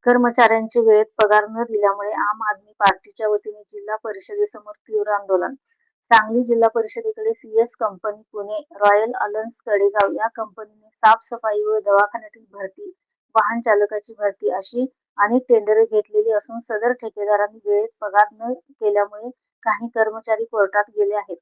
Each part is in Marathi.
कर्मचाऱ्यांचे वेळेत पगार न दिल्यामुळे आम आदमी पार्टीच्या वतीने जिल्हा परिषदेसमोर तीव्र आंदोलन. सांगली जिल्हा परिषदेकडे CS company Pune, royal alliance Kadegaon या कंपनीने साफसफाई व दवाखान्यातील भरती, वाहन चालकाची भरती अशी अनेक टेंडरे घेतलेली असून सदर ठेकेदारांनी वेळेत पगार न केल्यामुळे काही कर्मचारी कोर्टात गेले आहेत.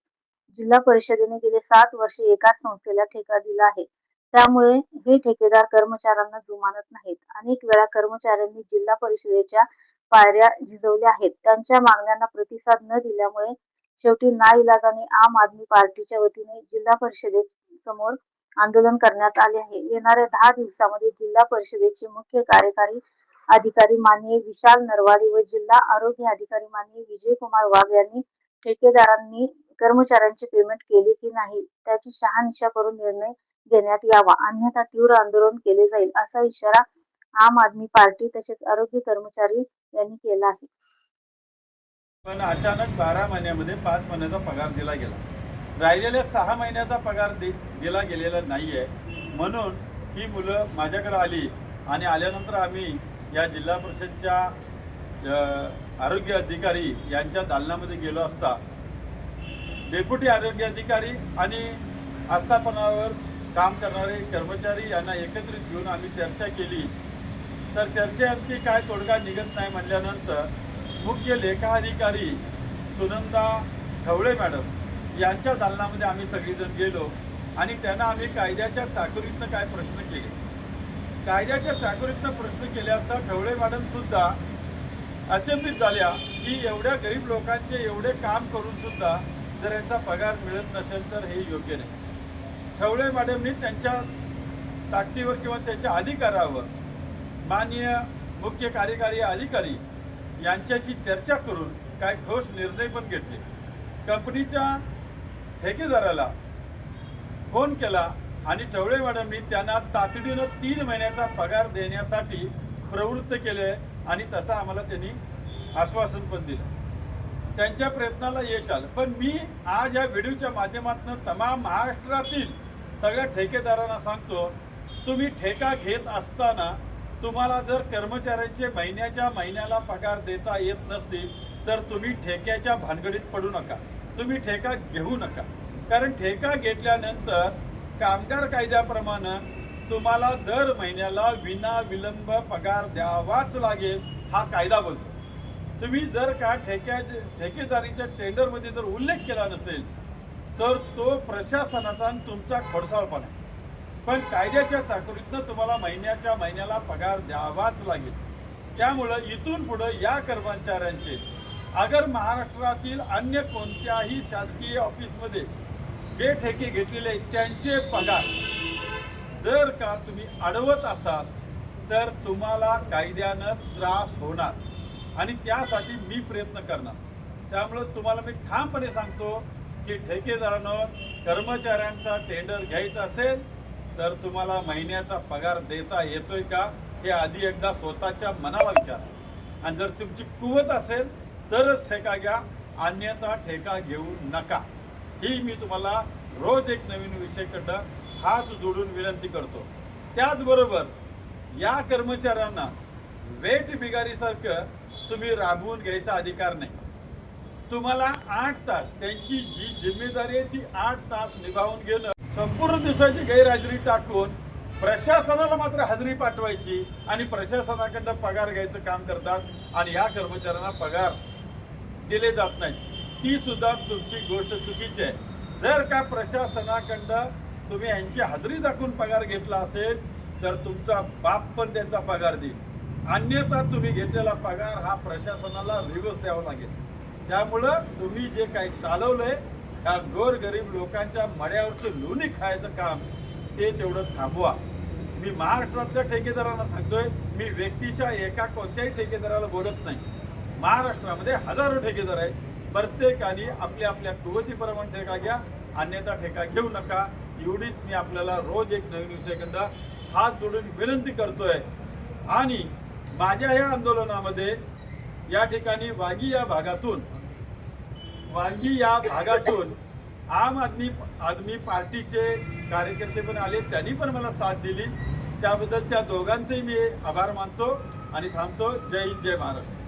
जिल्हा परिषदेने गेले 7 वर्षे एकाच संस्थेला ठेका दिला आहे. त्यामुळे हे ठेकेदार कर्मचाऱ्यांना जुमानत नाहीत. अनेक वेळा कर्मचाऱ्यांनी जिल्हा परिषदेच्या पायऱ्या झिजवल्या आहेत. त्यांच्या मागण्यांना प्रतिसाद न दिल्यामुळे शेवटी नाईलाजाने आम आदमी पार्टीच्या वतीने जिल्हा परिषदेसमोर आंदोलन करण्यात आले आहे. येणाऱ्या 10 दिवसांमध्ये जिल्हा परिषदेचे मुख्य कार्यकारी अधिकारी माननीय विशाल नरवाडे व जिल्हा आरोग्य अधिकारी माननीय विजयकुमार वाघ यांनी ठेकेदारांनी कर्मचाऱ्यांचे पेमेंट केले की नाही त्याची शहानिशा करून निर्णय देण्यात यावा, अन्यथा तीव्र आंदोलन केले जाईल, असा इशारा आम आदमी पार्टी तसेच आरोग्य कर्मचारी यांनी केला आहे. पण अचानक 12 महिन्यामध्ये 5 महिन्याचा पगार दिला गेला. राहिलेल्या 6 महिन्याचा पगार दिला गेलेला नाहीये. म्हणून ही मुलं माझ्याकडे आली आणि आल्यानंतर आम्ही या जिल्हा परिषदच्या आरोग्य अधिकारी यांच्या दालनामध्ये गेलो असता डेप्युटी आरोग्य अधिकारी आणि आस्थापनावर काम करणारे कर्मचारी यांना एकत्रित घेऊन आम्ही चर्चा केली. तर चर्चेअंती काय तोडगा निघत नाही म्हणल्यानंतर मुख्य लेखा अधिकारी सुनंदा ढवळे मॅडम यांच्या दालनामध्ये आम्ही सगळीजण गेलो आणि त्यांना आम्ही कायद्याच्या चाकोरीतनं काय प्रश्न केले. कायद्याच्या चाकोरीतनं प्रश्न केले असता ढवळे मॅडम सुद्धा अचंबित झाल्या की एवढ्या गरीब लोकांचे एवढे काम करून सुद्धा जर यांचा पगार मिळत नसेल तर हे योग्य नाही. ढवळे मॅडमनी त्यांच्या ताकदीवर किंवा त्यांच्या अधिकारावर माननीय मुख्य कार्यकारी अधिकारी यांच्याशी चर्चा करून काय ठोस निर्णय पण घेतले. कंपनीच्या ठेकेदाराला फोन केला आणि ढवळे मॅडमनी त्यांना तातडीनं 3 महिन्याचा पगार देण्यासाठी प्रवृत्त केले आणि तसं आम्हाला त्यांनी आश्वासन पण दिलं. त्यांच्या प्रयत्नाला यश आलं. पण मी आज या व्हिडिओच्या माध्यमातून तमाम महाराष्ट्रातील सगळ्या ठेकेदारांना सांगतो, तुम्ही ठेका घेत असताना तुम्हाला जर कर्मचाऱ्यांचे महिन्याला पगार देता येत नसतील तर तुम्ही ठेक्याच्या भानगडीत पडू नका, तुम्ही ठेका घेऊ नका. कारण ठेका घेतल्यानंतर कामगार कायद्याप्रमाणे तुम्हाला दर महिन्याला विना विलंब पगार द्यावाच लागेल, हा कायदा बोलतो. तुम्ही जर का ठेकेदारीच्या टेंडरमध्ये जर उल्लेख केला नसेल तर तो प्रशासनाचा आणि तुमचा खोडसाळपणा आहे. पण कायद्याच्या चाकोरीतनं तुम्हाला महिन्याला पगार द्यावाच लागेल. त्यामुळं इथून पुढे या कर्मचाऱ्यांचे अगर महाराष्ट्रातील अन्य कोणत्याही शासकीय ऑफिसमध्ये जे ठेके घेतलेले त्यांचे पगार जर का तुम्ही अडवत असाल तर तुम्हाला कायद्यानं त्रास होणार आणि त्यासाठी मी प्रयत्न करणार. त्यामुळं तुम्हाला मी ठामपणे सांगतो की ठेकेदारानं कर्मचाऱ्यांचा टेंडर घ्यायचा असेल तर तुम्हाला महिन्याचा पगार देता येतोय का हे आधी एकदा स्वतःच्या मनाला विचारा आणि जर तुमची कुवत असेल तरच ठेका घ्या, अन्यथा ठेका घेऊ नका. ही मी तुम्हाला रोज एक नवीन विषयाकडं हात जोडून विनंती करतो. त्याचबरोबर या कर्मचाऱ्यांना वेट बिगारीसारखं तुम्ही राबवून घ्यायचा अधिकार नाही. तुम्हाला 8 तास त्यांची जी जिम्मेदारी आहे ती 8 तास निभावून घेणं, संपूर्ण दिवसाची गैरहजेरी टाकून प्रशासनाला मात्र हजेरी पाठवायची आणि प्रशासनाकडनं पगार घ्यायचं काम करतात आणि या कर्मचाऱ्यांना पगार दिले जात नाही. ती सुद्धा तुमची गोष्ट चुकीची आहे. जर का प्रशासनाकडनं तुम्ही यांची हजेरी दाखवून पगार घेतला असेल तर तुमचा बाप पण त्यांचा पगार देईल, अन्यथा तुम्ही घेतलेला पगार हा प्रशासनाला रिव्हर्स द्यावा लागेल. त्यामुळं तुम्ही जे काही चालवलंय या गोरगरीब लोकांच्या मड्यावरचं लोणी खायचं काम ते तेवढं थांबवा. मी महाराष्ट्रातल्या ठेकेदारांना सांगतोय, मी व्यक्तीच्या एका कोणत्याही ठेकेदाराला बोलत नाही. महाराष्ट्रामध्ये हजारो ठेकेदार आहेत. प्रत्येकाने आपल्या आपल्या कुवतीप्रमाणे ठेका घ्या, अन्यथा ठेका घेऊ नका. एवढीच मी आपल्याला रोज एक नवीन विषयाकडं हात जोडून विनंती करतोय. आणि माझ्या या आंदोलनामध्ये या ठिकाणी वांगी या भागातून आम आदमी पार्टीचे कार्यकर्ते पण आले, त्यांनी पण मला साथ दिली. त्याबद्दल त्या दोघांचेही मी आभार मानतो. आणि थांबतो. जय हिंद, जय महाराष्ट्र.